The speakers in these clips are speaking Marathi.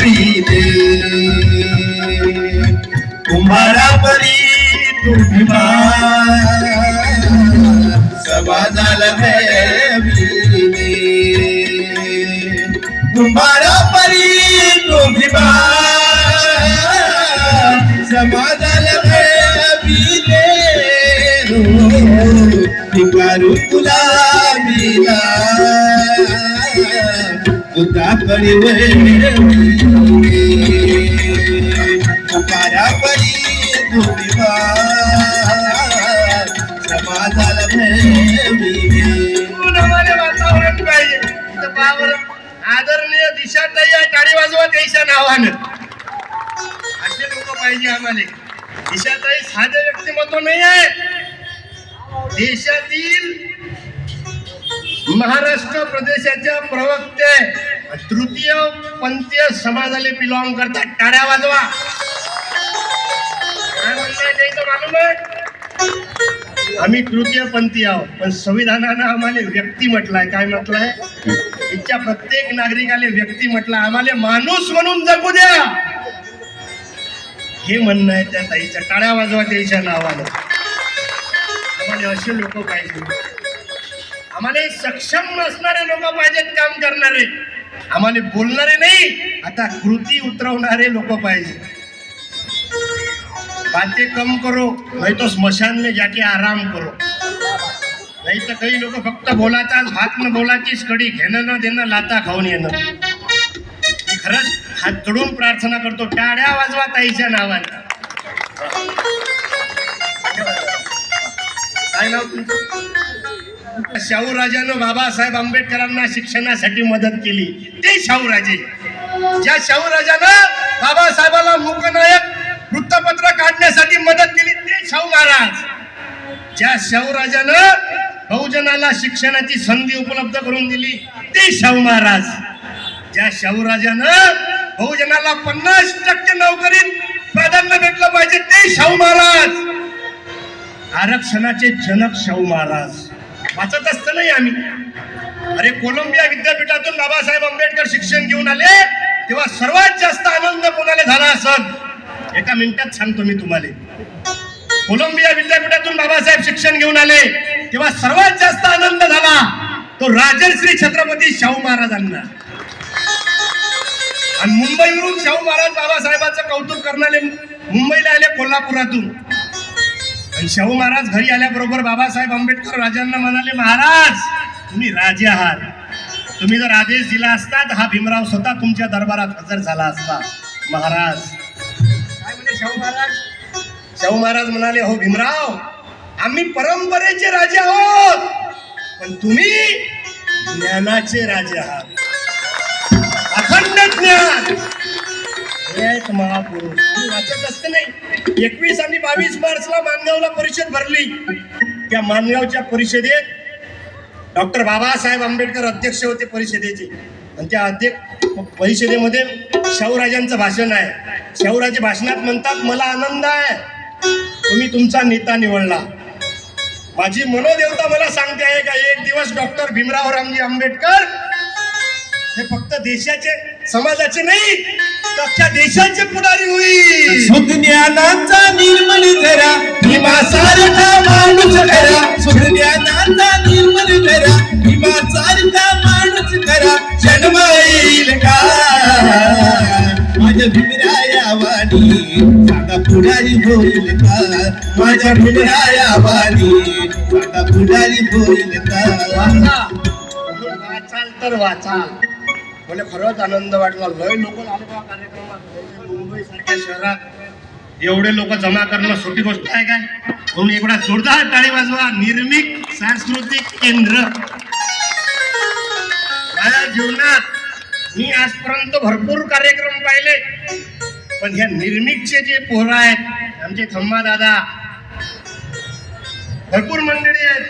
होई दे कुंभारा परी तू भीमा समाजाला भेवी दे कुंभारा परी तू भीमा समाजाला भेवी दे भिकारू तुला मिला तुझा परी पुकारा परी तुझा समाजाला वातावरण पाहिजे आदरणीय दिशाताई टाळी वाजवा त्याच्या नावानं असे लोक पाहिजे आम्हाला. दिशाताई साधे व्यक्तिमत्व नाही आहे. देशातील महाराष्ट्र प्रदेशाच्या प्रवक्ते तृतीय पंथीय समाजाला बिलॉंग करतात. टाळ्या वाजवा. काय म्हणताय त्याचं मालूम आहे? आम्ही तृतीय पंथी आहोत पण संविधानानं आम्हाला व्यक्ती म्हटलाय. काय म्हटलंय? इथच्या प्रत्येक नागरिकाला व्यक्ती म्हटलं. आम्हाला माणूस म्हणून जगू द्या हे म्हणणं आहे त्या ताईच्या. टाळ्या वाजवा त्याच्या नावानं. आम्हाला असे लोक पाहिजे. आम्हाला सक्षम नसणारे लोक पाहिजेत, काम करणारे. आम्हाला बोलणारे नाही, आता कृती उतरवणारे लोक पाहिजे. बातें कम करो नहीं तो स्मशान में जाके आराम करो. नाही तर काही लोक फक्त बोलाचा भात न बोलाचीच कडी, घेणं न देणं, लाता खाऊन येणं. मी खरंच हात जोडून प्रार्थना करतो, टाळ्या वाजवा ताईच्या नावानं. काय नाव तुमचं? शाहूराजानं बाबासाहेब आंबेडकरांना शिक्षणासाठी मदत केली ते शाहूराजे. ज्या शाहूराजानं बाबासाहेबाला मूकनायक वृत्तपत्र काढण्यासाठी मदत केली ते शाहू महाराज. ज्या शाहूराजानं बहुजनाला शिक्षणाची संधी उपलब्ध करून दिली ते शाहू महाराज. ज्या शाहूराजानं बहुजनाला 50% नोकरीत प्राधान्य भेटलं पाहिजे ते शाहू महाराज. आरक्षणाचे जनक शाहू महाराज. वाचत असतं नाही आम्ही. अरे कोलंबिया विद्यापीठातून बाबासाहेब आंबेडकर शिक्षण घेऊन आले तेव्हा सर्वात जास्त आनंद कोणाला झाला असत? एका मिनिटात सांगतो मी तुम्हाला. कोलंबिया विद्यापीठातून बाबासाहेब शिक्षण घेऊन आले तेव्हा सर्वात जास्त आनंद झाला तो राजश्री छत्रपती शाहू महाराजांना. आणि मुंबईवरून शाहू महाराज बाबासाहेबांचं कौतुक करणारे मुंबईला आले कोल्हापुरातून. आणि शाहू महाराज घरी आल्याबरोबर बाबासाहेब आंबेडकर राजांना म्हणाले, महाराज तुम्ही राजे आहात, तुम्ही जर आदेश दिला असता तर हा भीमराव स्वतः तुमच्या दरबारात हजर झाला असता. महाराज काय म्हणे शाहू महाराज? शाहू महाराज म्हणाले, हो भीमराव, आम्ही परंपरेचे राजे आहोत पण तुम्ही ज्ञानाचे राजे आहात. अखंड ज्ञान हे आहेत महापुरुष. वाचत असते नाही. 21 आणि 22 मार्चला माणगावला परिषद भरली. त्या माणगावच्या परिषदेत डॉक्टर बाबासाहेब आंबेडकर अध्यक्ष होते परिषदेचे. आणि त्या परिषदेमध्ये शाहूराजांचं भाषण आहे. शाहूराजे भाषणात म्हणतात, मला आनंद आहे तुम्ही तुमचा नेता निवडला. माझी मनोदेवता मला सांगते आहे का एक दिवस डॉक्टर भीमराव रामजी आंबेडकर हे फक्त देशाचे समाजाचे नाही तर अख्ख्या देशाचे पुढारी होईल. सुज्ञानाचा निर्मल धरा भीमासारखा माणूस करा. सुज्ञानाचा निर्मल धरा भीमासारखा माणूस करा. जन्म येईल का माझ्या भीमराया वाणी साधा पुढारी होईल का. माझ्या भीमराया वाणी साधा पुढारी होईल का. वाचाल तर वाचाल. मला खरंच आनंद वाटला. लय लोक आले बा कार्यक्रमात. मुंबई सारख्या शहरात एवढे लोक जमा करणं छोटी गोष्ट आहे काय? म्हणून एवढा जोरदार टाळी वाजवा. निर्मिक सांस्कृतिक केंद्र. माझ्या जीवनात मी आजपर्यंत भरपूर कार्यक्रम पाहिले पण ह्या निर्मिकचे जे पोरं आहेत आमचे थम्मा दादा, भरपूर मंडळी आहेत.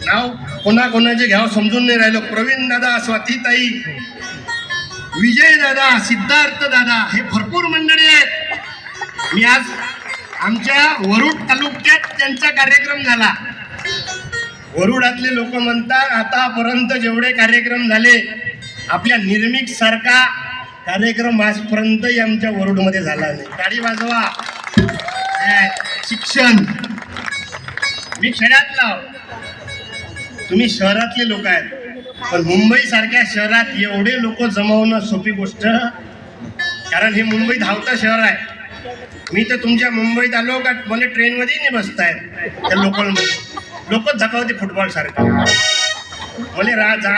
नाव कोणाकोणाचे घ्यावं समजून नाही राहिलो. प्रवीण दादा, स्वातीताई, विजय दादा, सिद्धार्थ दादा, हे भरपूर मंडळी आहेत. मी आज आमच्या वरुड तालुक्यात त्यांचा कार्यक्रम झाला. वरुडातले लोक म्हणतात आतापर्यंत जेवढे कार्यक्रम झाले आपल्या निर्मिक सारखा कार्यक्रम आजपर्यंतही आमच्या वरुडमध्ये झाला नाही. गाडी वाजवा. शिक्षण मी खेड्यातला आहो. तुम्ही शहरातले लोक आहेत, पण मुंबई सारख्या शहरात एवढे लोक जमवणं सोपी गोष्ट, कारण हे मुंबई धावतं शहर आहे. मी तर तुमच्या मुंबईत आलो का मला ट्रेनमध्ये नाही बसताय त्या लोकलमध्ये. लोकच झकावते फुटबॉल सारखं. मला जायचं